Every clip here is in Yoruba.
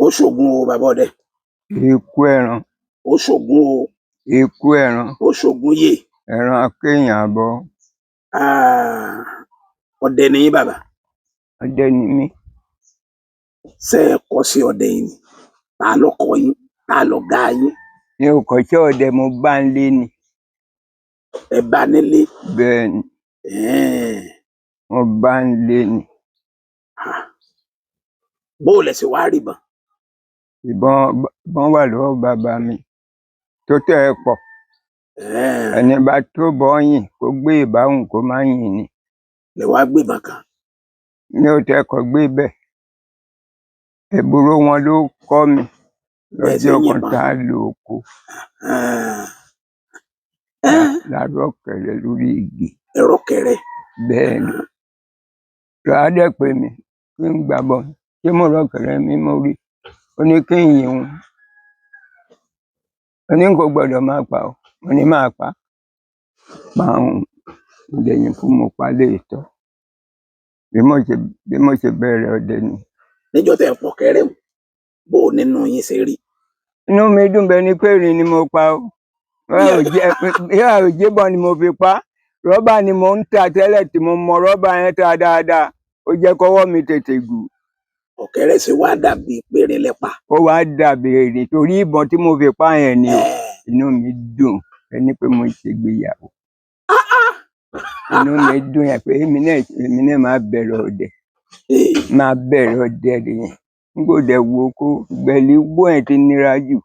ó ṣògùn o bàbá ọdẹ. Ikú ẹran. Ó ṣògùn o. Ikú ẹran. Ó ṣògùn yè. Ẹran akéèyàn àbọ̀. Ọdẹ ni yín bàbá. Ọdẹ ni mí. Ṣé ẹ kọ́ sí ọdẹ yìí ni? Ta ló kọ́ yín? Ta lọ̀gá yín? Mi ò kọ́ sí ọdẹ, mo bá ń lé ni. Ẹ bá nílé? Bẹ́ẹ̀ ni. Mo bá ń lé ni. Bó lẹ ṣe wá rí ìbọn? Ìbọn wà lọ́wọ́ bàbá mi tó tẹ́ ẹ pọ̀. Ẹni bá tó bọ́ yìn kó gbé ìbáhùn kó má yìn ni. Lẹ wá gbé ìbọn kan? Mi ò tẹ́kọ̀ gbé bẹ́ẹ̀. Ẹ̀bùrú wọn ló kọ́ mi lọ́jọ́ kan tá a lò oko. Lárọ̀kẹ̀rẹ̀ lórí igi. Ẹ̀rọ̀kẹ̀rẹ̀? Bẹ́ẹ̀ ni. Ràádẹ́ pé mi kí n gbàbọ̀ ṣé mo rọ̀kẹ̀rẹ̀ mi mo rí. Ó ní kí n yìn òun. Ó ní kò gbọ́dọ̀ máa pa ọ́. Mo ní máa pa. Pa òun. Lẹ́yìn fún mo pa lè tọ́. Bí mo ṣe bẹ̀rẹ̀ ọdẹ ni. Níjọ́ tẹ́ ẹ pọ̀ kẹ́rẹ́ o, bó nínú yín ṣe rí? Inú mi dùn bẹ́ẹ̀ ni pé erin ni mo pa o. Ìyá òjébọn ni mo fi pa. Rọ́bà ni mo ń tà tẹ́lẹ̀ tí mo mọ rọ́bà yẹn ta dáadáa. Ó jẹ́ kọ́wọ́ mi tètè gùn. Ọ̀kẹ́rẹ́ ṣe wá dàbí péré lẹ́pa. Ó wá dàbí erin torí ìbọn tí mo fi pa yẹn ni o. Inú mi dùn ẹni pé mo ṣègbéyàwó. Inú mi dùn yẹn pé èmi náà máa bẹ̀rẹ̀ ọdẹ. Máa bẹ̀rẹ̀ ọdẹ yẹn. N kò dẹ̀ wo kó gbẹ̀lí gbọ́ ẹ̀ ti nira jù.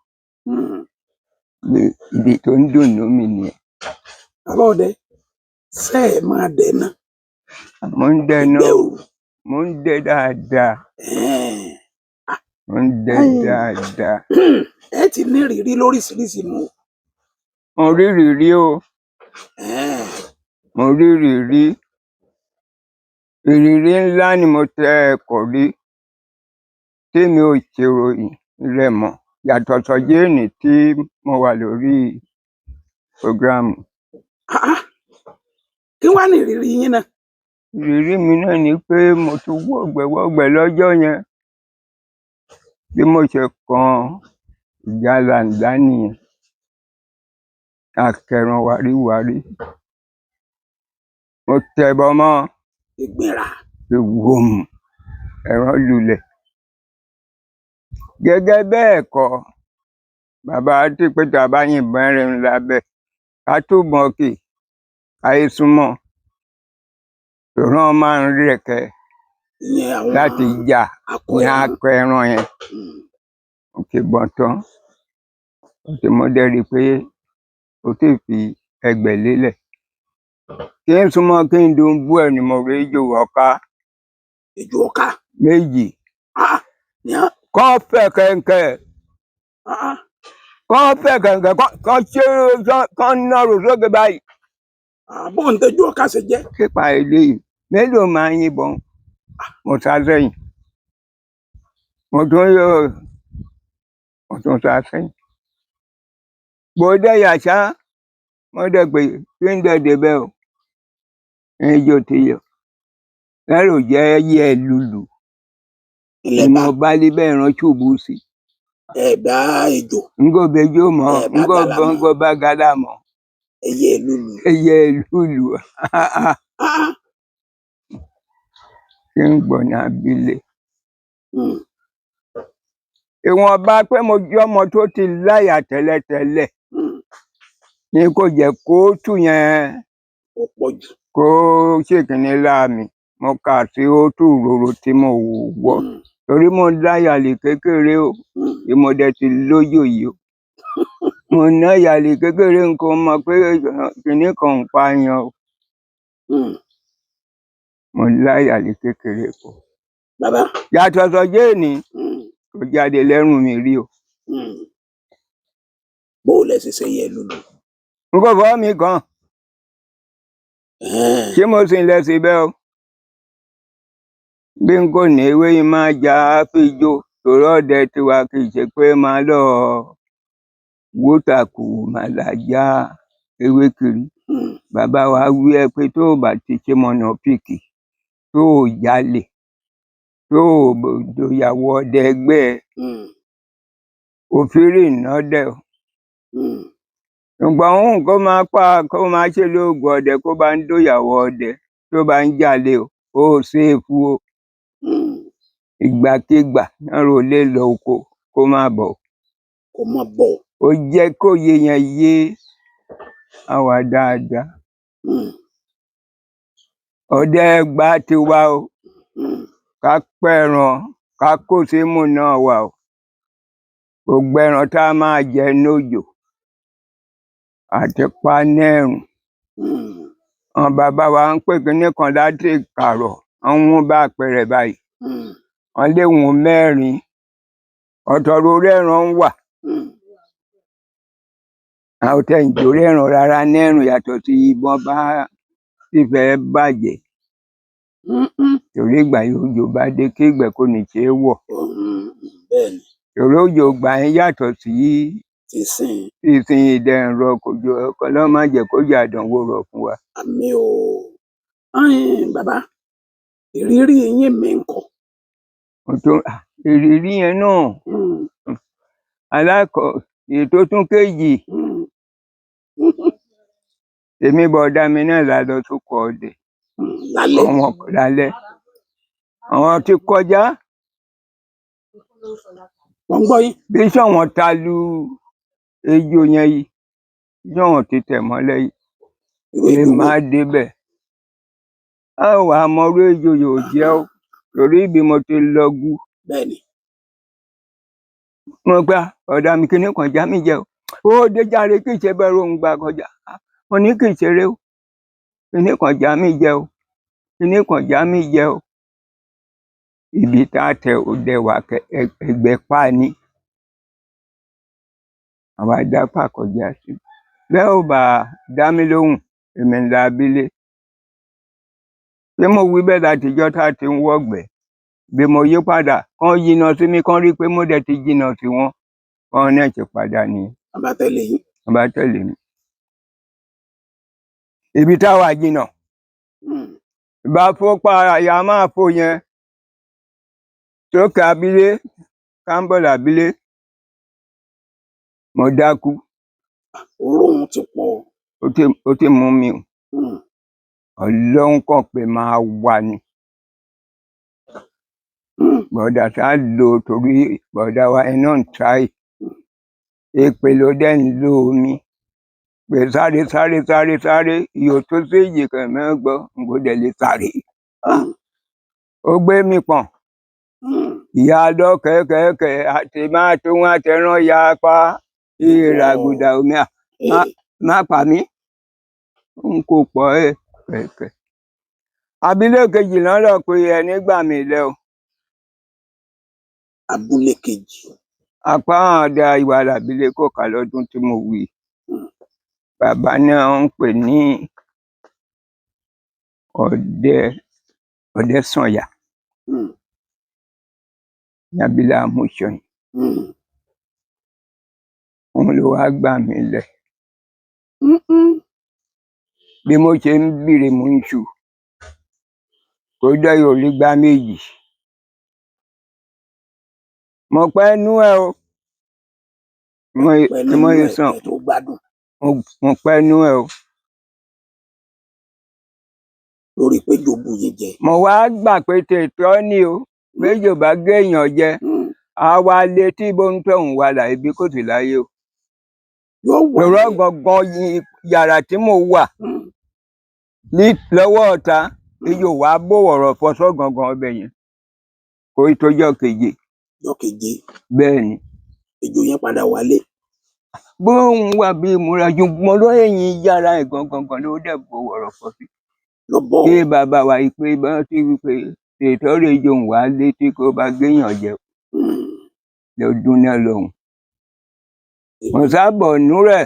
Ibi tó ń dùn nú mi nìyẹn. Bàbá ọdẹ, ṣé ẹ máa dẹ náà? Mo ń dẹ náà. Mo ń dẹ dáadáa. Mo ń dẹ dáadáa. Ẹ ti ní ìrírí lóríṣiríṣi nù. Mo rí ìrírí o. Mo rí ìrírí. Ìrírí ńlá ni mo tẹ ẹ̀kọ́ rí. Tí mi ò ṣe ròyìn rẹ̀ mọ́. Yàtọ̀ sọ́jẹ́ẹ̀nì tí mo wà lórí prógrámù. Kí wá ní ìrírí yín náà? Ìrírí mi náà ni pé mo tún wọ̀gbẹ̀wọ̀gbẹ̀ lọ́jọ́ yẹn. Bí mo ṣe kan ìjálá ńlá nìyẹn. Akẹran wáríwárí. Mo tẹ̀bọ̀ mọ́. Ìgbéra. Ìwòm. Ẹran lulẹ̀. Gẹ́gẹ́ bẹ́ẹ̀ kọ́, bàbá tí pé tá a bá yìnbọn ẹrin lábẹ́, ká túbọ̀ kì, ayé súnmọ́. Ìran máa ń rẹ̀kẹ́ láti jà ní akọ ẹran yẹn. Ó ti bọ̀ tán. Ó ti mọ́ dẹ́rí pé ó ti fi ẹgbẹ̀ lélẹ̀. Kí n súnmọ́ kí n dùn bú ẹ̀ ni mo rí ejò ọ̀ká. Ejò ọ̀ká? Méjì. Kọ́ fẹ̀ kẹ̀kẹ́. Kọ́ fẹ̀ kẹ̀kẹ́ kọ́ ṣe kọ́ náró sókè báyìí. Bó ń tẹ́jú ọ̀ká ṣe jẹ́? Kípa eléyìí. Mélòó máa ń yìnbọn? Mo sá sẹ́yìn. Mo tún sá sẹ́yìn. Bó dẹ̀ yàṣá, mo dẹ̀ pé kí n dẹ̀ débẹ̀ o. Ejò ti yọ. Lẹ́rù jẹ́ yẹ lùlù. Mo bá lé bẹ́ẹ̀ rán ṣùbú sí. Ẹ bá ejò. N kò bẹjọ mọ́, n kò bá gádà mọ́. Ẹyẹ lùlù. Ẹyẹ lùlù. Kí n gbọ́ ní abilé. Ìwọ̀n bá pé mo jẹ́ ọmọ tó ti láyà tẹ́lẹ̀tẹ́lẹ̀. Ní kò jẹ́ kó tù yẹn. Ó pọ̀ jù. Kó ṣèkínní láàmì. Mo kà sí ó tù rorò tí mo wọ̀. Torí mo láyà lè kékeré o. Ìmọ̀dẹ̀ ti lóyò yìí o. Mo ná yàlè kékeré nǹkan mọ̀ pé kìnní kan ń pa yan o. Mo láyà lè kékeré pọ̀. Bàbá. Yàtọ̀ sọ́jẹ́ẹ̀nì kò jáde lẹ́rùn mi rí o. Bó lẹ ṣe ṣe yẹ lùlù? N kò fọ́ mi kan. Ṣé mo sì ń lẹ sí bẹ́ẹ̀ o? Bí n kò ní ewé yìí máa jà á fi jó. Tòrọ́ ọdẹ tiwa kì í ṣe pé máa lọ wótàkù máa là já ewé kiri. Bàbá wa wí ẹ pé tó bá ti ṣe mọ̀nà pìkì tó jalè. tó dòyàwó ọdẹ ẹgbẹ́ ẹ òfin rìnnà dẹ o. ṣùgbọ́n òun kó máa ṣe lóògùn ọdẹ kó bá ń dòyàwó ọdẹ tó bá ń jalè o ó ṣéèfù o. ìgbàkigbà náà rò lè lọ oko kó má bọ̀. kó má bọ̀. ó jẹ́ kó yé yẹn yé àwa dáadáa. ọdẹ ẹgbà ti wá o ká pẹ̀ràn ká kó símù náà wà o. gbogbo ẹran tá a máa jẹ nójò àti panẹ́rùn. àwọn bàbá wa ń pè kínní kan láti kàrọ̀ wọ́n mú bá àpẹẹrẹ báyìí wọ́n lé wọn 4 ọ̀tọ̀ orí ẹran ń wà. àwọn tẹ̀ ń jórí ẹran rárá nẹ́rùn yàtọ̀ sí ìbọn bá sì fẹ́ bàjẹ́. torí ìgbà yìí òjò bá dé kí ìgbẹ́ kò ní ṣe é wọ̀. torí òjò ìgbà yẹn yàtọ̀ sí ìsìn ìdẹ̀rọ̀ kòjò ọlọ́run má jẹ́ kó jẹ́ àdánwò rọ̀ fún wa. àmín o. bàbá ìrírí yín mi ńkọ́. ìrírí yẹn náà ètò tún kéjì èmi bọ̀dá mi náà la lọ sóko ọdẹ lálẹ́ àwọn ti kọjá wọ́n gbọ́ yín. bí sọ̀wọ́n ta lu ejò yẹn yìí sọ̀wọ́n ti tẹ̀ mọ́lẹ̀ yìí lè má débẹ̀. a ò wá mọrú ejò yóò jẹ́ ó torí ibi mo ti lọ́gù. bẹ́ẹ̀ni. mo gbà ọ̀dà mi kíní kan já mi jẹ o ó dé járe kì í ṣe bẹ́ẹ̀ rohùn gbà kọjá mo ní kì í ṣeré o kíní kan já mi jẹ o kíní kan já mi jẹ o. ibi tá a tẹ òde wà ẹgbẹ́ pa ni àwa dápà kọjá sí bẹ́ẹ̀ ò bá dá mi lóhùn èmi ńlá abílé. bí mo wí bẹ́ẹ̀ látijọ́ tá a ti ń wọ̀gbẹ́ bí mo yí padà kán jìnnà sí mi kán rí i pé mo dẹ̀ ti jìnnà sí wọn wọn náà ti padà ní. wọ́n bá tẹ̀lé yín. wọ́n bá tẹ̀lé mi. ibi táwa jìnnà ìbá fọ́pá àyà máa fò yẹn sókè abílé kámbọ̀lì abílé mo dákú. olóhùn ti pọ̀. ó ti mú mi o. ọlọ́run kàn pé máa wà ní. bọ̀dà tá a lò torí bọ̀dà wa iná ń tráì èpè ló dẹ̀ ń lo omi pé sáré sáré sáré sáré ìyó tó séjì kan mẹ́gbọ́ n kò dẹ̀ lè sáré. ó gbé mi pọ̀n ìyá lọ kẹ́kẹ́kẹ́ àti máa tó wọn àtẹ̀ràn ya apá ìràgùdà omi má pa mí n kò pọ̀ kẹ̀kẹ́. abílé kejì náà lọ pé ẹ nígbà mi lẹ o. abúlé kejì. apá ọdẹ ìwà làbílẹ̀ kò kà lọ́dún tí mo wí. bàbá náà ń pè ní ọdẹ sànyà nàbílẹ̀ amúṣọyìn. òun ló wá gbà mí lẹ̀. bí mo ṣe ń bìrì mú ń ṣù kó dẹ́ yóò lè gbá méjì. mo pẹ́ nú ẹ o mo yẹ sàn mo pẹ́ nú ẹ o. lórí pé jòbù yìí jẹ. mo wá gbà pé tètè ni o méjì bá géèyàn jẹ àwa létí bó ń tọ̀hún wà láì bí kò sí láyé o. lọ́rọ̀ gangan yàrá tí mo wà lọ́wọ́ ọ̀tá iyò wá bòwọ̀rọ̀ fọṣọ́ gangan ọbẹ̀ yẹn kò tó jọ́ keje. jọ́ keje. bẹ́ẹ̀ ni. ejò yẹn padà wálé. bóun wà bí ìmúra ju mọ lóyìn yàrá ẹ̀ gangan ló dẹ̀ bòwọ̀rọ̀ fọṣí. lọ́bọ̀. kí bàbá wa yìí pé bá ti wí pé ètò rẹ̀ jòun wá létí kó bá géèyàn jẹ lọ́dún náà lọ́hùn. mo sábọ̀ nú rẹ̀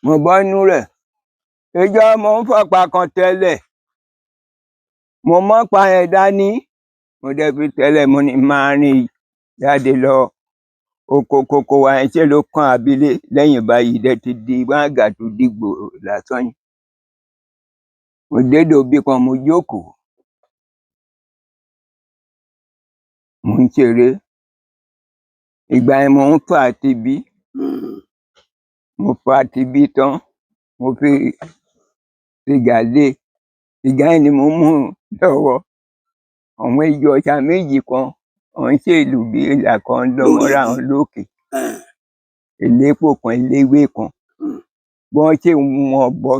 mo bọ́ nú rẹ̀ ìjọ mo ń fọ̀pá kan tẹ́lẹ̀ mo mọ́pa yẹn dání mo dẹ̀ fi tẹ́lẹ̀ mo ní máa rìn jáde lọ oko kòkó wa yẹn ṣe ló kàn abílé lẹ́yìn báyìí dẹ̀ ti di wáńgà tó dìgbò lásán yìí. mo dédò bí kan mo jókòó mò ń ṣeré ìgbà yẹn mò ń fà tibí mo fà tibí tán mo fi sìgá lé sìgá yẹn ni mo mú lọ́wọ́ àwọn ejò ọ̀sà méjì kan wọ́n ń ṣèlú bí ìlà kan lọ mọ́ra wọn lókè elépo kan eléwé kan bọ́n ṣe wọn bọ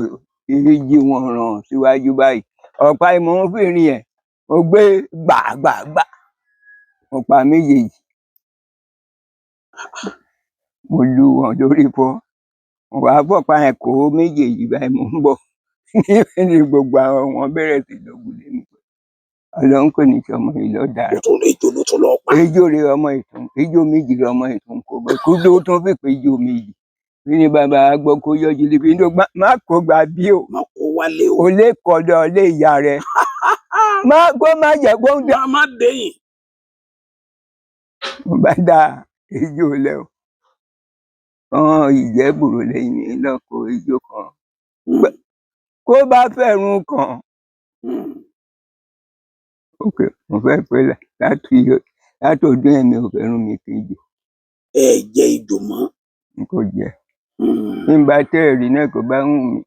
ìríjì wọn ràn síwájú báyìí ọ̀pá ìmọ̀ ń fi rìn ẹ̀ mo gbé gbàgbàgbà mo pa méjèèjì mo lu wọn lórí fọ́ mo wá fọ̀pá yẹn kó méjèèjì báyìí mo ń bọ̀ ní gbogbo àwọn wọn bẹ̀rẹ̀ sí lọ́gùn lé mi Ọlọ́run kò ní sọmọ yìí lọ dára ejò ló tún lọ pa ejò rẹ ọmọ ìtún ejò méjì rẹ ọmọ ìtún kò bẹ kó ló tún fi pé ejò méjì bí ni bàbá gbọ́ kó yọjú lébi ní má kó gba bí o má kó wálé o lè kọdọ lé ìyá rẹ má kó má jẹ kó ń dá má déyìn mo bá dá ejò lẹ o kan ìjẹ́bùrò lẹ́yìn mi lọ́kọ̀ ejò kan kó bá fẹ̀rùn kàn ok mo fẹ́ pé láti ọdún ẹ̀mí ò fẹ́ràn mi kì í jò ẹ jẹ ejò mọ́ n kò jẹ bí n bá tẹ́ẹ̀rí náà kó bá wù mí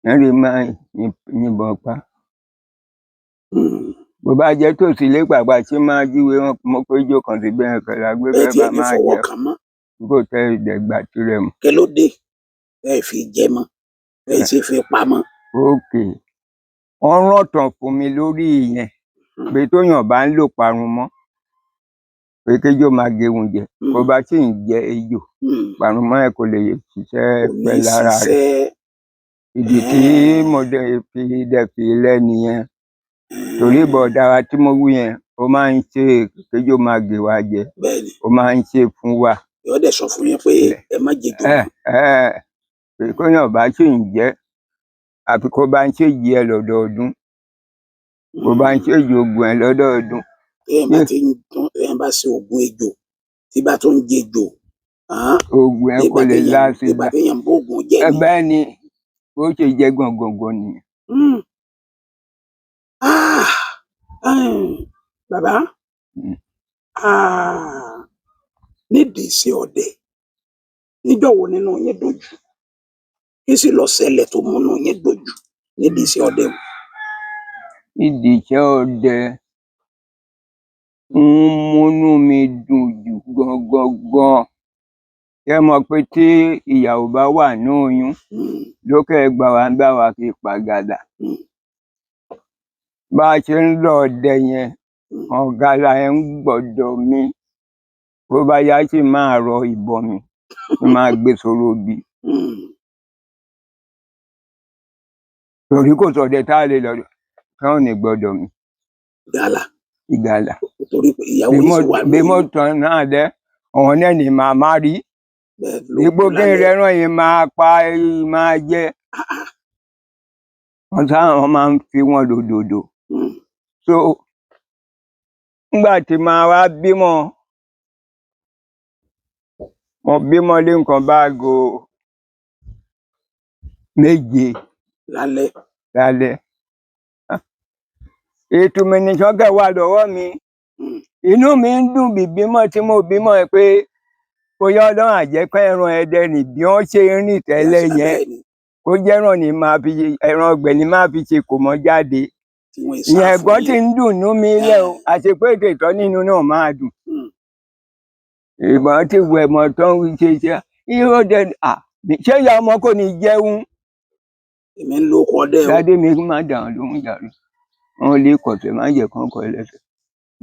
wọ́n lè máa yìnbọn pa bó bá jẹ́ tòsí ilé pàpà tí máa jíwèé wọn mo pé ijó kan sí bẹ́ẹ̀ kan lágbé fẹ́ bá máa jẹ kó tẹ ìdẹ̀gbà tirẹ̀ mọ́. kí ló dé ẹ fi jẹ mọ́ ẹ sì fi pamọ́. ok wọ́n rán tàn fún mi lórí ìyẹn pé tóyàn bá ń lò parun mọ́ pé kéjò máa géun jẹ kó bá sì ń jẹ ejò parun mọ́ ẹ kò lè ṣiṣẹ́ pẹ́ lára rẹ̀ ìdí tí mo dẹ̀ fi lẹ́ni yẹn torí bọ̀dá wa tí mo wí yẹn ó máa ń ṣe kéjò máa gé wa jẹ ó máa ń ṣe fún wa. yóò dẹ̀ sọ fún yín pé ẹ má jẹ jò. pé kóyàn bá sì ń jẹ àfi kó bá ń ṣèjì ẹ lọ́dọọdún kó bá ń ṣèjì oògùn ẹ lọ́dọọdún. téèyàn bá ṣe oògùn ejò tí bá tó ń jẹ jò. oògùn ẹ kò lè láti ìgbà téèyàn bó oògùn jẹ ni. bẹ́ẹ̀ ni bó ṣe jẹ gangan nìyẹn. bàbá nídìí iṣẹ́ ọdẹ níjọ́ wo nínú yín dojú kí sì lọ ṣẹlẹ̀ tó múnú yín dojú nídìí iṣẹ́ ọdẹ o. nídìí iṣẹ́ ọdẹ ń múnú mi dùn jù gangan ṣé mọ̀ pé tí ìyàwó bá wà ní oyún lókè gbà wá fi pàgàdà bá a ṣe ń lọ ọdẹ yẹn ọ̀gálá ẹ̀ ń gbọ́dọ̀ mi bó bá yá sì máa rọ ìbọn mi tí máa gbé sórí obì torí kò sọdẹ tá a lè lọ káwọn ní gbọ́dọ̀ mi. ìgàlà torí pé ìyàwó yìí sì wà lóyún bí mo tàn náà dẹ ọ̀hún náà ni màmá rí ipò kí n rẹran yìí máa pa máa jẹ wọn sáwọn máa ń fi wọn lòdòdò so nígbà tí màá wá bímọ mo bímọ lé nǹkan bá aago méje lálẹ́ ètò mi ní sọgẹ wà lọ́wọ́ mi inú mi ń dùn bí bímọ tí mo bímọ ẹ pé bóyá Ọlọ́run àjẹkọ ẹran ẹdẹ nì bí wọn ṣe ń rìn tẹ́lẹ̀ yẹn kó jẹran ní máa fi ẹran ọgbẹ ní máa fi ṣe kò mọ jáde ìyẹn ẹ̀gbọ́n tí ń dùn nú mi lẹ o àti pé ètò ìtọ́ nínú náà máa dùn ìbọn tí wọ ẹmọ tó ń ṣe irọ́ dẹ ṣé ìyá ọmọ kò ní jẹun. èmi ń lo ọkọ ọdẹ o. dádé mi máa dàn án lóhùn jàre wọn lè kọsẹ̀ má jẹ kán kọ ẹlẹ́sẹ̀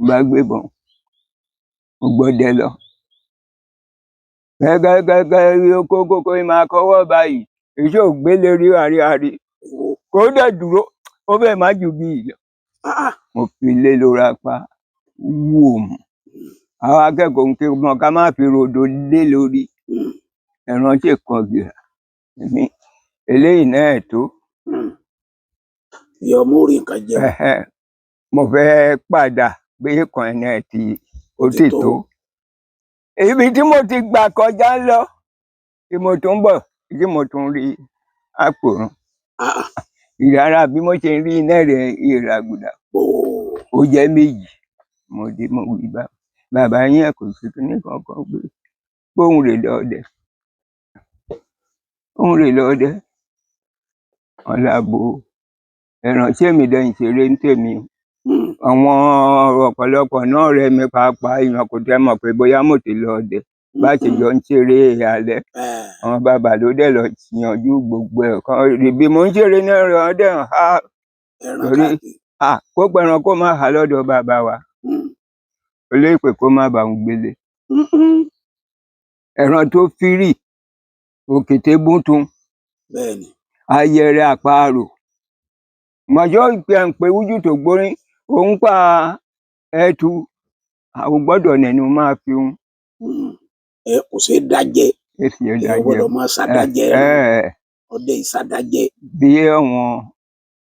bá gbébọn mo gbọ́dẹ lọ gẹ́gẹ́ kókó máa kọ́wọ́ báyìí èso ògbélé rí àríàrí kó dẹ̀ dúró ó bẹ́ẹ̀ má jù bí ìlọ mo fi lé lóra pa wò mọ́ àwọn akẹ́kọ̀ọ́ ń ké mọ́ ká má fi ròdò lé lórí ẹran tí kan gìrà èmi eléyìí náà tó. ìyá ọmọ orí nǹkan jẹun. mo fẹ́ padà gbé kan ẹ̀ náà tí ó sì tó ibi tí mo ti gbà kọjá lọ tí mo tún bọ̀ tí mo tún rí àpòrán ìrara bí mo ṣe rí iná rẹ̀ ìràgùdà ó jẹ́ méjì mo dé mo wí bàbá yẹn kò sí kíní kankan pé bóun rè lọ́dẹ ọ̀làbò ẹ̀ràn ṣé mi dẹ́yìn ṣeré ń tèmi o. Àwọn ọ̀pọ̀lọpọ̀ náà rẹ̀ mi pàápàá èèyàn kò tẹ́ mọ̀ pé bóyá mo ti lọ ọdẹ bá ti jọ ń ṣeré alẹ́ àwọn bàbá ló dẹ̀ lọ yanjú gbogbo ẹ̀ kan bí mo ń ṣeré ní ẹ̀rọ ọdẹ ha torí kó pẹran kó má hà lọ́dọ̀ bàbá wa olóòpè kó má bàa ń gbélé ẹran tó fírì òkété búntun ayẹrẹ àparò mọ̀jọ́ ìpè ń pe wújú tó gbórín òun pa ẹtu àwọn gbọ́dọ̀ nẹnu máa fi hun. Kò ṣeé dájẹ́ gbọ́dọ̀ máa ṣàdájẹ́ ọdẹ ìṣàdájẹ́. Bí àwọn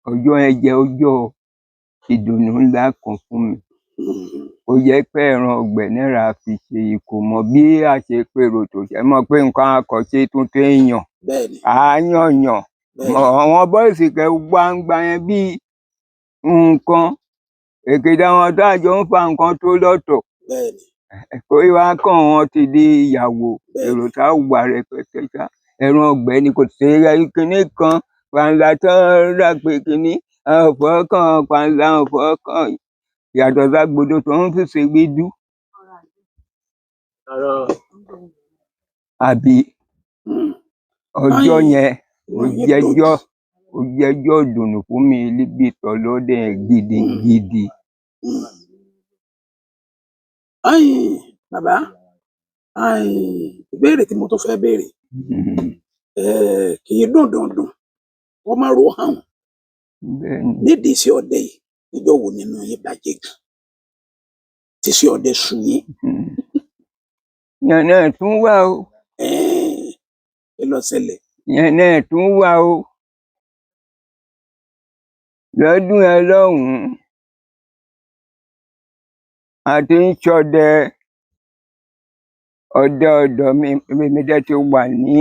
ọjọ́ yẹn jẹ́ ọjọ́ ìdùnnú ńlá kan fún mi ó yẹ pé ẹran ọ̀gbẹ́ náírà fi ṣe ìkómọ bí a ṣe pèrò tó ṣe mọ̀ pé nǹkan àkọ́ṣe tuntun èèyàn àáyànyàn àwọn bọ́ìsì kẹ gbangba yẹn bíi nǹkan èkejì àwọn tó àjọ ń fa nǹkan tó lọ́tọ̀ kó wá kàn wọ́n ti di ìyàwó èrò tá a wà rẹpẹtẹ ṣá ẹran ọ̀gbẹ́ ni kò sí kinní kan pàǹlà tó rà pé kinní ọ̀fọ̀ kan pàǹlà ọ̀fọ̀ kan yàtọ̀ ságbodò tó ń fi ṣe gbédú. Àbí ọjọ́ yẹn ó jẹ́jọ́ ìdùnnú fún mi níbi ìtọ́lọ́dẹ gidigidi. Bàbá ìbéèrè tí mo tó fẹ́ béèrè kì í dùn wọ́n máa ro hàn nídìí iṣẹ́ ọdẹ yìí níjọ́ wo nínú yín bàjẹ́ jù tí iṣẹ́ ọdẹ sú yín. Yẹn náà tún wà o. Kí ló ṣẹlẹ̀? Yẹn náà tún wà o. Lọ́dún ẹ lọ́hùn-ún a ti ń ṣọdẹ ọ̀dọ̀ mi dẹ̀ ti wà ní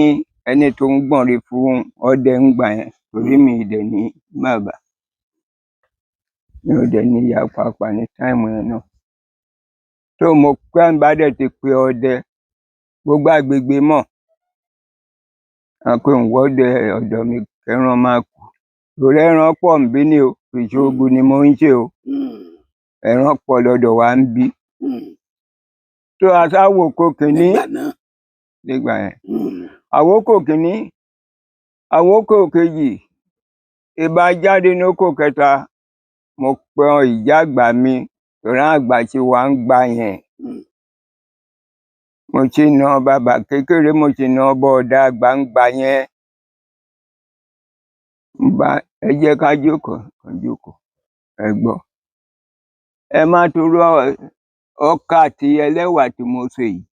ẹni tó ń gbọ̀nre fún ọdẹ ń gbà yẹn torí mi dẹ̀ ní bàbá mi ò dẹ̀ ní ìyá pàápàá ní táìmù yẹn náà tó mo pẹ́ ń bá dẹ̀ ti pe ọdẹ gbogbo àgbègbè mọ̀ àpè ń wọ́dẹ ọ̀dọ̀ mi kẹran máa kú torí ẹran pọ̀ ń bí ní o ìṣòògùn ni mo ń ṣe o ẹran pọ̀ lọ́dọ̀ wa ń bí tó aṣáwò kò kìíní nígbà yẹn àwòkò kìíní àwòkò kejì ìbá jáde ní oko kẹta mo pe ìyá àgbà mi torí àgbà tí wà ń gbà yẹn mo ti na bàbá kékeré mo ti na bọ́ọ̀dà àgbà ń gbà yẹn ẹ jẹ́ ká jókòó ẹ gbọ́ ẹ má torí ọkà àti ẹlẹ́wà tí mo ṣe yìí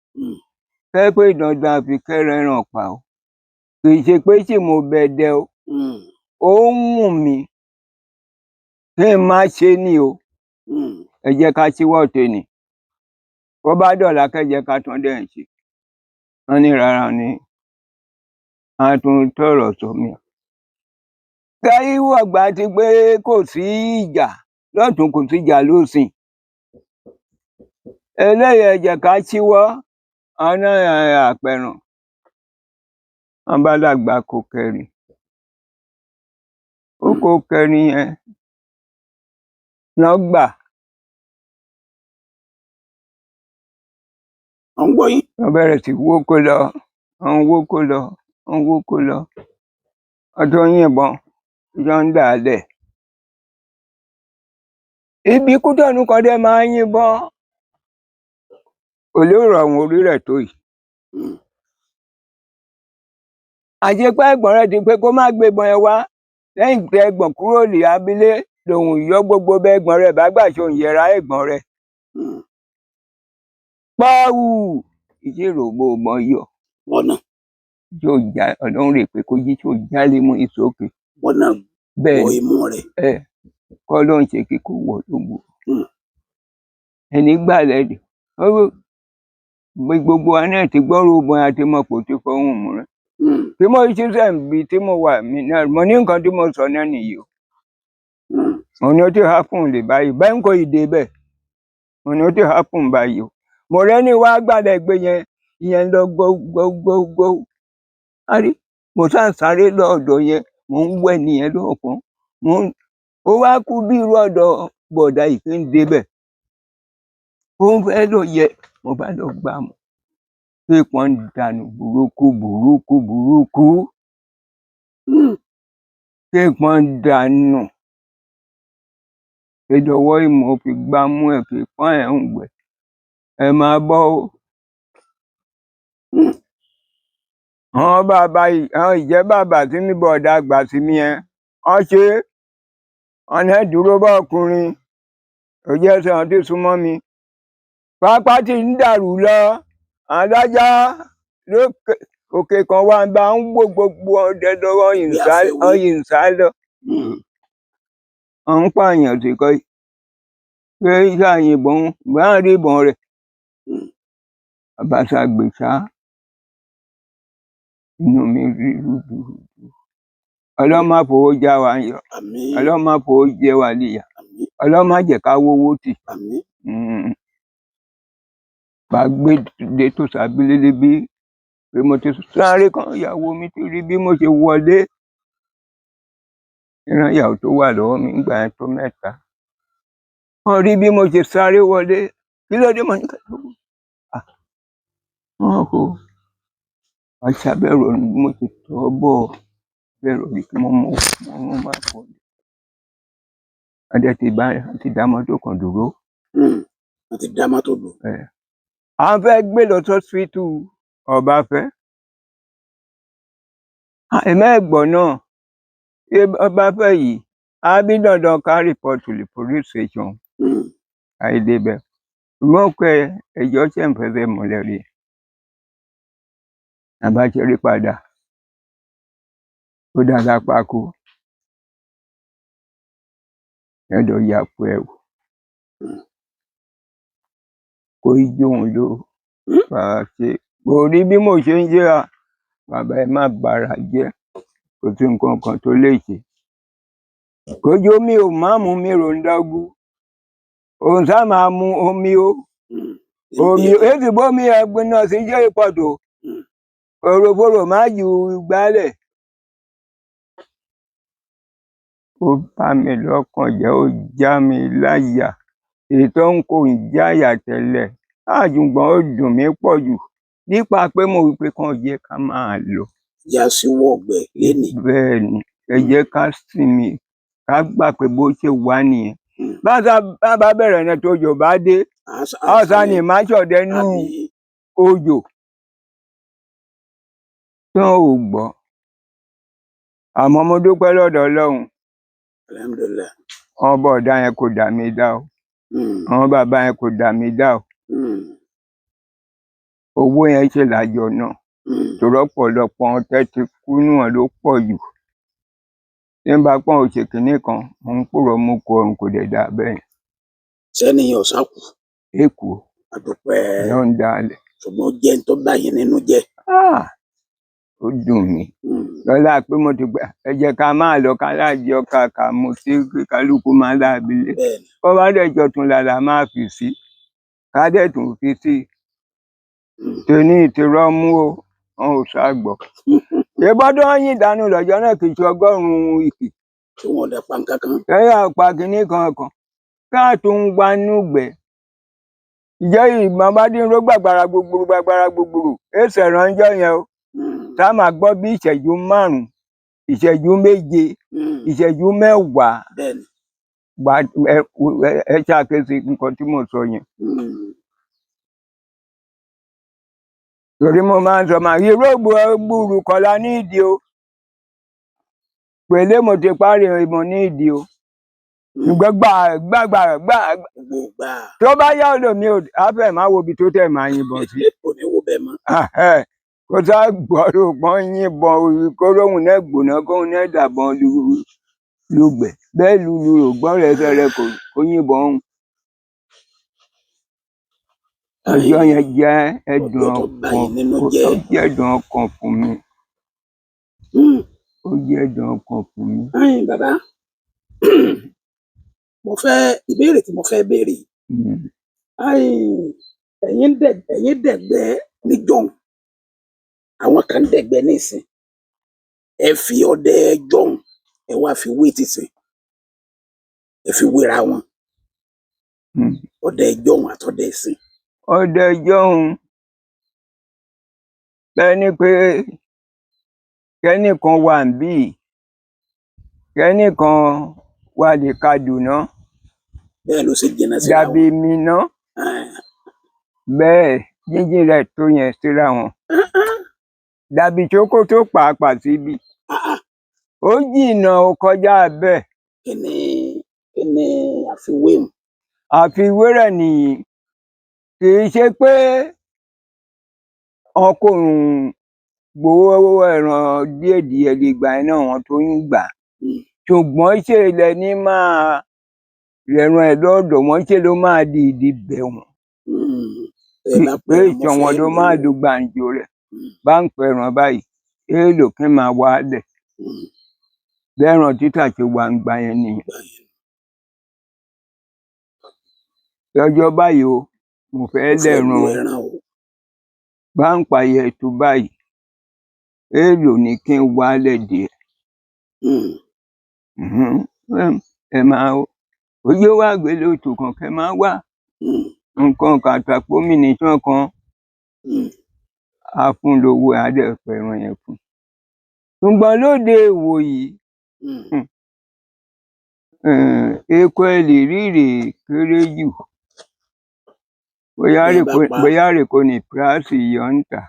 fẹ́ pé dandan àfi kẹ́rẹ́ ràn pa o kì í ṣe pé tí mo bẹ dẹ o ó ń mú mi kí n má ṣe ni o ẹ jẹ́ ká ṣíwọ́ tèmi bó bá dọ̀la kẹ́jẹ́ ká tán dẹ̀ ń ṣe wọ́n ní rárá ni a tún tọ̀rọ̀ sọ mi. Táíwò àgbà ti pé kò sí ìjà lọ́tùn kò sí ìjà lósìn eléyìí ẹ jẹ́ ká ṣíwọ́ ọ̀nà àpẹ̀rùn wọn bá dàgbà kó kẹrin ó kó kẹrin yẹn lọ́gbà. Wọ́n bẹ̀rẹ̀ sí wókó lọ ọjọ́ yìnbọn ọjọ́ ń dà á lẹ̀. Ibi Kútọ̀nù kan dẹ̀ máa ń yìnbọn olóró àwọn orí rẹ̀ tó yìí. Àṣepẹ́ ẹ̀gbọ́n rẹ̀ ti pé kó má gbébọn ẹ wá lẹ́yìn tẹ ẹ̀gbọ́n kúrò ní abílé lòun yọ gbogbo bẹ ẹ̀gbọ́n rẹ̀ bá gbà ṣe òun yẹra ẹ̀gbọ́n rẹ̀. Pọ́wù ìṣèrògbò mọ yọ ọ̀nà yóò já ọlọ́run rè pé kó yí tó jálé mú ìsókè. ọ̀nà bẹ́ẹ̀ wọ imú rẹ̀. Kọ́ ló ń ṣe kíkó wọ̀ tó gbò. Ẹni gbà lẹ́dẹ̀ gbogbo wa náà ti gbọ́rọ̀ obìnrin àti mọ̀pọ̀ tí fọ́hùn mú rẹ̀. Tí mo ṣiṣẹ́ níbi tí mo wà mí náà mo ní nǹkan tí mo sọ náà nìyí o. Mo ní ó ti há fún un lè báyìí báyìí ń kó ìdè bẹ́ẹ̀ mo ní ó ti happen báyìí o mo rẹ́ni wá gbàdẹ̀ gbé yẹn ìyẹn lọ gbọ́ àrí mo sá ń sáré lọ́ọ̀dọ̀ yẹn mo ń wẹ̀ nìyẹn lọ́ọ̀kan ó wá kú bí irú ọ̀dọ̀ bọ̀dà yìí fi ń débẹ̀ ó ń fẹ́ lọ yẹ mo bá lọ gbà mọ́ pé pọ́n ń dànù burúkú pé pọ́n ń dànù ìdọ̀wọ́ ìmọ̀ fi gbá mú ẹ̀ kí pọ́n ẹ̀ ń gbẹ ẹ máa bọ́ ó. àwọn bàbá àwọn ìjẹ́ bàbá tí mi bọ̀dà àgbà sí mi yẹn wọ́n ṣe ọ̀nà dúró bá ọkùnrin òjì ẹsẹ̀ wọn ti súnmọ́ mi pápá tí ń dàrú lọ adájá lókè òkè kan wá bá ń wò gbogbo ọdẹ lọ́wọ́ ọyìn ń sá lọ ń pààyàn sí kọ́ pé ṣàyìnbọn bá ń rí ìbọn rẹ̀ àbáṣà gbèsà inú mi rí rúdurùdu ọlọ́mọ àfọwọ́ já wa yọ ọlọ́mọ àfọwọ́ jẹ wa níyà ọlọ́mọ àjẹ́ ká wówó tì bá gbé dé tó sábílélé bí pé mo ti sáré kan ìyàwó mi ti rí bí mo ṣe wọlé ìran ìyàwó tó wà lọ́wọ́ mi ń gbà yẹn tó mẹ́ta wọ́n rí bí mo ṣe sáré wọlé kí ló dé mo ní kẹ́kẹ́ wọ́n kò wọ́n ṣàbẹ̀rò ní bí mo ṣe tọ́ bọ̀ bẹ̀rù rí kí mo mọ̀ máa pọ̀ ní. adé ti dá mọ́tò kan dúró. wọ́n ti dá mọ́tò dúró. à ń fẹ́ gbé lọ sọ́sítù Ọbáfẹ́. ẹ̀mẹ́gbọ̀n náà Ọbáfẹ́ yìí á bí dandan ká report to the police station. àìdébẹ̀ ṣùgbọ́n pé ẹjọ́ ṣe ń fẹsẹ̀ múlẹ̀ rí àbáṣẹ́rí padà ó dára pákó ẹ̀dọ̀ yàpò ẹ̀wò kò í jóun ló fara ṣe kò rí bí mo ṣe ń yíra bàbá ẹ má bàrà jẹ́ kò sí nǹkan kan tó lè ṣe kójú mi ò má mú mi ròǹdọ́gbù òun sá máa mu omi omi èsì bómi ẹgbin náà sì jẹ́ ìpọ̀tò òròfòrò má ju gbálẹ̀. ó bá mi lọ́kàn jẹ́ ó já mi láyà ètò ń kó ń jáyà tẹ́lẹ̀ àjùgbọ́n ó dùn mí pọ̀ jù nípa pé mo wí pé kàn jẹ́ ká máa lọ. ìyá sí wọ̀gbẹ́ lénìí. bẹ́ẹ̀ ni ẹ jẹ́ ká sinmi ká gbà pé bó ṣe wà nìyẹn bá bẹ̀rẹ̀ ní tójò bá dé ọ̀sán ni má ṣọ̀dẹ̀ nú òjò tí wọn ò gbọ́ àmọ́ mo dúpẹ́ lọ́dọ̀ Ọlọ́run alhamdulillah àwọn bọ̀dá yẹn kò dà mí dá o àwọn bàbá yẹn kò dà mí dá o owó yẹn ṣe làjọ náà torí ọ̀pọ̀lọpọ̀ wọn tẹ́ ti kú níwọ̀n ló pọ̀ jù tí n bá pọ́n òṣè kìíní kan mo ń pòrọ̀ mú kó ọrùn kò dẹ̀ dà bẹ́ẹ̀. sẹ́niyàn ṣàkù. èkó àdúpẹ́ ló ń dalẹ̀. ṣùgbọ́n jẹ́ ń tó bá yín nínú jẹ́. ó dùn mí lọ́la pé mo ti gbà ẹ jẹ́ ká máa lọ ká láàjì ọkà ká mo sí kálukú máa láàbí lé bọ́ bá dẹ̀ jọ tún lálá máa fi sí ká dẹ̀ tún fi sí tèmi ìtìrọ́mú o wọn ò ṣàgbọ́. ìbọ́dọ̀ yín ìdánù lọ́jọ́ náà kì í ṣe 100 ìkì. tí wọn lè pa nǹkan kan. ẹ̀yà pa kínní kankan káà tó ń wá núgbẹ́ ìjẹ́ ìgbọ̀n bá dín ró gbàgbára gbogbooro èsì ẹ̀ránjọ́ yẹn o tá a máa gbọ́ bí ìṣẹ́jú 5 ìṣẹ́jú 7 ìṣẹ́jú 10 ẹ ṣàkíyèsí nǹkan tí mo sọ yẹn. torí mo máa ń sọ máa irú gbúrú kọlá ní ìdí o pèlé mo ti parí ìmọ̀ ní ìdí o gbàgbà tó bá yá ọ̀dọ̀ mi ò afẹ́ máa wo ibi tó tẹ̀ máa yìnbọn sí. kò ní wo bẹ́ẹ̀ mọ́. kó sá gbọ́dọ̀ pọ́n yìnbọn kóróhùn náà gbóná kóhùn náà dàbọn lùgbẹ̀ bẹ́ẹ̀ lulu rò gbọ́n rẹ̀ fẹ́rẹ̀ kó yìnbọn ọ̀hún. ọjọ́ yẹn jẹ́ ẹ̀dùn ọkàn fún mi. ó jẹ́ ẹ̀dùn ọkàn fún mi. bàbá ìbéèrè tí mo fẹ́ béèrè ẹ̀yin dẹ̀gbẹ́ níjọ́un àwọn kan dẹ̀gbẹ́ nísìn ẹ fi ọdẹ jọ́un ẹ wá fi wé tìsín ẹ fi wéra wọn ọdẹ jọ́un àtọdẹ ìsìn. ọdẹ jọ́un bẹ́ni pé kẹ́nìkan wà níbí kẹ́nìkan wà ní Kaduna bẹ́ẹ̀ ló ṣe jìnnà síra wọn. dàbí Minna bẹ́ẹ̀ jíjìn rẹ̀ tó yẹn síra wọn dàbí Sókótó pàápàá síbi ó jìnnà ó kọjá bẹ́ẹ̀. kí ni àfiwé mu. àfiwé rẹ̀ nìyí kì í ṣe pé ọkùnrin gbowó ẹran díẹ̀díẹ̀ lè gbà ẹ́ náà wọn tó ń gbà ṣùgbọ́n ṣe ilẹ̀ ní máa rẹ̀ràn ẹ̀ lọ́dọ̀ wọn ṣe ló máa di ìdí bẹ̀ wọ́n pé ìtàn wọn ló máa lo gbàǹjo rẹ̀ bá ń pẹ̀ràn báyìí èèlò kí n máa wá lẹ̀ lẹ́ràn títà ṣe wà ń gbà yẹn nìyẹn. lọ́jọ́ báyìí o mo fẹ́ lẹ́ràn o bá ń pààyẹ tó báyìí èèlò ni kí n wá lẹ̀ díẹ̀ ẹ máa ojú wa gbé lóṣù kan kẹ máa wá nǹkan kàtàkómì nìkan kan á fún lówó adẹ́pẹ̀ràn yẹn fún ṣùgbọ́n lóde ìwòyí eku ẹlẹ́rìírè kéré jù bóyá rèkó ní píráàsì yọ ń tà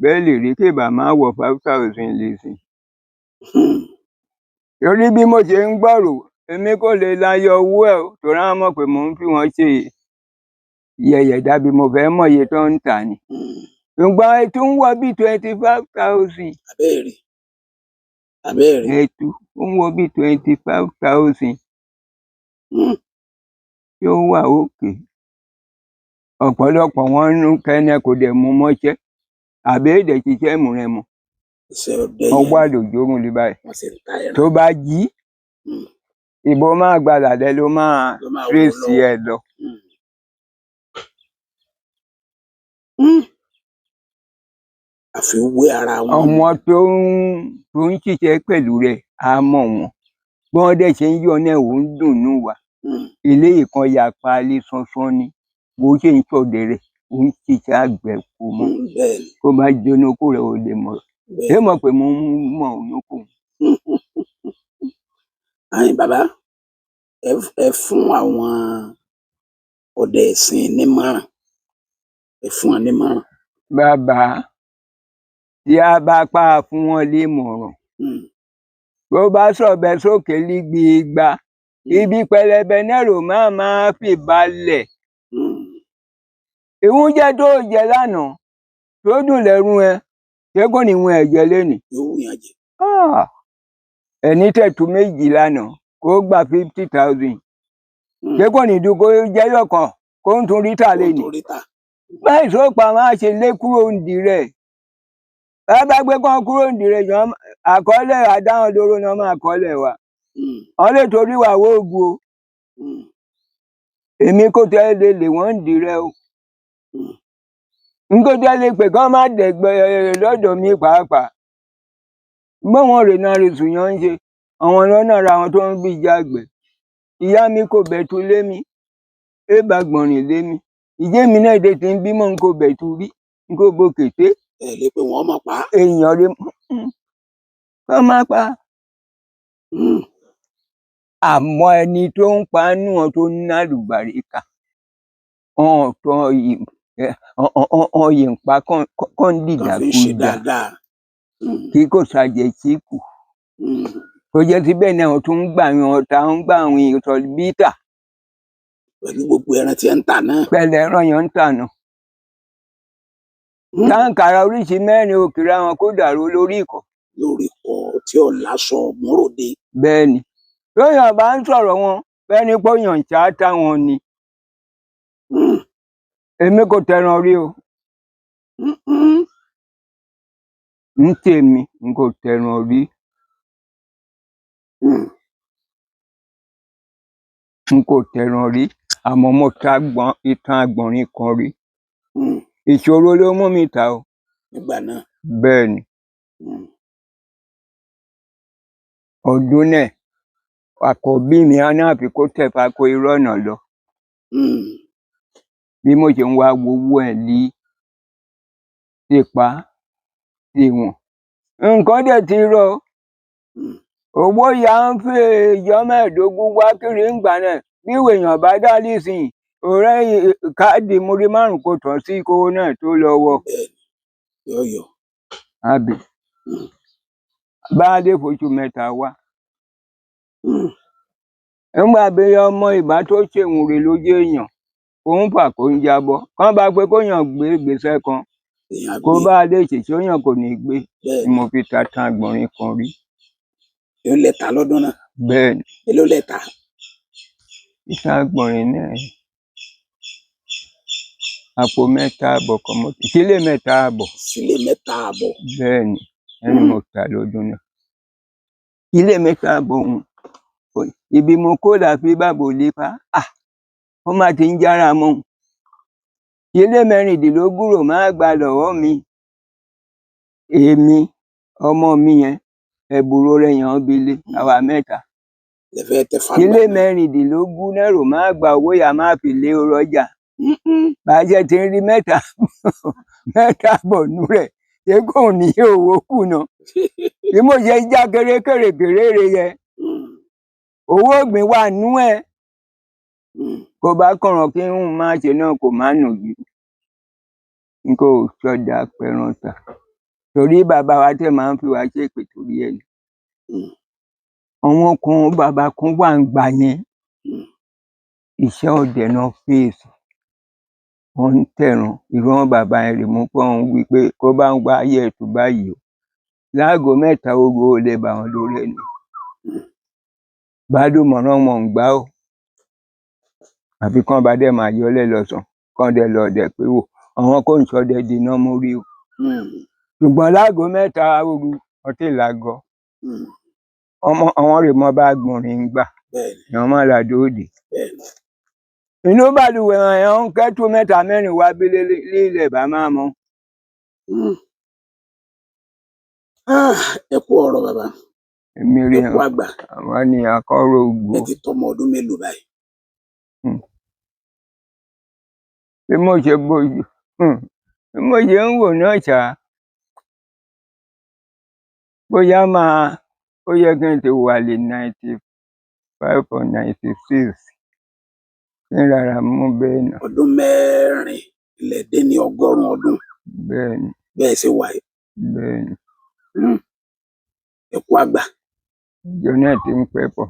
bẹ́ẹ̀ lè rí kébà máa wọ 5,000 lè sìn. torí bí mo ṣe ń gbọ́rò èmi kò lè láyọ owó ẹ̀ torí àwọn mọ̀ pé mò ń fi wọ́n ṣe yẹ̀yẹ̀ dàbí mo fẹ́ mọ̀ iye tó ń tà ni ṣùgbọ́n ètò ń wọ bí 25,000. abẹ́rẹ́ ètò ń wọ bí 25,000 tí ó wà òkè ọ̀pọ̀lọpọ̀ wọn ń kẹ́ni kò dẹ̀ mú mọ́ṣẹ́ àbí èdè ṣiṣẹ́ mú rẹ mọ́ wọ́n wà lójórun lè báyìí tó bá jí ìbò máa gbàdàdẹ ló máa tírèsì ẹ lọ. àfiwé ara wọn. ọmọ tó ń ṣiṣẹ́ pẹ̀lú rẹ̀ á mọ̀ wọn bí wọ́n dẹ̀ ṣe ń yọ náà ò ń dùnnú wa ilé ìkan yapa alẹ́ sánsan ni bó ṣe ń ṣọ̀dẹ̀ rẹ̀ ó ń ṣiṣẹ́ àgbẹ̀ kò mọ̀ kó bá jóná kó rẹ̀ ò lè mọ̀ ẹ mọ̀ pé mo ń mọ̀ òyìnbó. àyìn bàbá ẹ fún àwọn ọdẹ ìsìn nímọ̀ràn ẹ fún wọn nímọ̀ràn. bàbá tí a bá pa fún wọn lémọ̀ràn bó bá sọ̀bẹ sókè lígbi igba ibi pẹlẹbẹ nẹ́rò máa fi balẹ̀ ìwúnjẹ tó jẹ lánàá tó dùn lẹ́rù ẹ ṣé kò ní wọn ẹ̀jẹ̀ lẹ́nìí. ẹni tẹ̀tù méjì lánàá kó gba 50,000 ṣé kò ní dùn kó jẹ́ yọ̀kan kó ń tún ríta lẹ́nìí. báyìí tó pa máa ṣe lé kúrò ǹdí rẹ̀ bá gbé kán kúrò ǹdí rẹ̀ yàn àkọọ́lẹ̀ àdáhùn lóró náà máa kọ́lẹ̀ wa wọ́n lè torí wà wóògùn o èmi kò tẹ́lẹ̀ lè wọ́n ǹdí rẹ̀ o n kò tẹ́lẹ̀ pé kán má dẹ̀gbẹ́ lọ́dọ̀ mi pàápàá gbọ́n wọn rè náà rè sùn yàn ń ṣe àwọn lọ́nà ara wọn tó ń bí jágbẹ̀ ìyá mi kò bẹ̀tù lé mi ébà gbọ̀nrín lé mi ìjẹ́ mi náà èdè tí ń bímọ n kò bẹ̀tù rí n kò bo kété. ẹ lè pé wọn máa pa. èèyàn rè kán má pa àmọ́ ẹni tó ń pa nù wọn tó ń ná àlùbáríkà ọyìn ń pa kán dìdàkudà kí kò ṣàjẹsíkù kò jẹ́ síbẹ̀ náà tún ń gbà yan ọ̀tá ń gbà àwọn ìtọ̀ bítà. pẹ̀lú gbogbo ẹran tí ẹ ń tà náà. pẹ̀lú ẹran yẹn ń tà náà. táǹkàrà oríṣi mẹ́rin òkèrè àwọn kó dàrú lórí ìkọ̀. lórí ìkọ̀ tí ò láṣọ múròde. bẹ́ẹ̀ ni lóyàn bá ń sọ̀rọ̀ wọn bẹ́ẹ̀ ni pé yàn ń ṣáátá wọn ni. èmi kò tẹran rí o. ń tèmi n kò tẹran rí. n kò tẹran rí àmọ́ mo ta ìtàn àgbọ̀nrín kan rí. Hmm. Ìṣòro ló mú mi tà o. Nígbà náà. Bẹ́ẹ̀ ni. Hmm. Ọdún náà àkọ́bí mi á ní àfi kó tẹ̀pa kó irọ́ ọ̀nà lọ. Hmm. Bí mo ṣe ń wá gbowó ẹ̀ ní tipa tiwọn. Nǹkan dẹ̀ ti rọ̀. Hmm. Owó yà ń fi ìjọ mẹ́ẹ̀ẹ́dógún wá kiri ńgbà náà. Bí ìwé èèyàn bá dá nísìnyí, ọ̀rẹ́ káàdì múrí márùn-ún kò tán sí kówó náà tó lọ́wọ́. Bẹ́ẹ̀ni, yọ̀ọ̀yọ̀. Àbí Hmm. bá a dé foṣù mẹ́ta wá. Hmm. Nígbà bí ọmọ ìbá tó ṣèwúre lójú èèyàn, kò ń fà kó ń jábọ́. Kán bá pé kóyàn gbé ìgbésẹ̀ kan, Èèyàn kó gbé. bá a lè ṣèṣe òyàn kò ní gbé. Ni Bẹ́ẹ̀ni. mo fi ta ìtàn àgbọ̀nrín kan rí. Èló lẹ tà lọ́dún náà? Bẹ́ẹ̀ni, Èló lẹ tà? ìtàn àgbọ̀nrín náà àpò 3.5 kan mo tà. Sílè 3.5. Sílè 3.5. Bẹ́ẹ̀ni, ẹni mo tà lọ́dún náà. Sílè 3.5 òun. Ibi mo kó làfi bàbá ò lè pa. Ó má ti ń jára mọ́. Sílè 16 rò máa gbà lọ́wọ́ mi. Èmi, ọmọ mi yẹn, ẹ̀bùrò rẹ̀ yàn bílé, àwa mẹ́ta. Lẹ fẹ́ tẹ fàgbà Sílè náà. 16 náà rò máa gba owó yà máa fi lé ọjà. Bàjẹ́ ti ń rí 3.5 nú rẹ̀, ṣé kò ní owó kùnà. Bí mo ṣe já kérékèrè yẹ, owó ògbìn wà nú ẹ̀. Kò bá kọ̀ràn kí n máa ṣe náà kò má nù yìí. N kò sọdá pẹran tà. Torí bàbá wa tẹ̀ máa ń fi wá ṣépè torí ẹ̀ ni. Àwọn kan bàbá kan wà ń gbà yẹn. Iṣẹ́ ọdẹ náà fèsì. Wọ́n ń tẹ̀ràn. Ìran bàbá yẹn rè mú pọ́n wí pé kó bá ń gba ayé ẹ̀tù báyìí o. Láago 3 ogo ò lè bà wọ́n lórí ẹni. Bádùmọ̀ràn wọn ń gbá o. Àfi kán bá dẹ̀ máa yọlẹ̀ lọ́sàn. Kán dẹ̀ lọ ọdẹ pé wò. Àwọn kò ń ṣọdẹ dènà mú rí o. Ṣùgbọ́n láago 3 òru ọtí làgọ́. Àwọn rè mọ́ bá gbọ̀nrín gbà. Èèyàn má la dòde. Inú bàlùwẹ̀ èèyàn ń kẹ́tù 3 4 wá bí lílẹ̀ bá máa mọ́. Ẹ kú ọ̀rọ̀ bàbá. Èmi rí Ẹ kú àgbà. àwọn ni akọ́rọ̀ ògbó. Ẹ ti tọmọ ọdún mélòó báyìí? Bí mo ṣe bójú, bí mo ṣe ń wò náà ṣá, bóyá ó yẹ kí n ti wà lé 95 or 96. Kí n rárá mú bẹ́ẹ̀ náà. Ọdún 4 ilẹ̀ dé ní 100 ọdún. Bẹ́ẹ̀ni. Bẹ́ẹ̀ ṣe wà yìí. Bẹ́ẹ̀ni. Ẹ kú àgbà. Ìjọ náà ti ń pẹ́ pọ̀.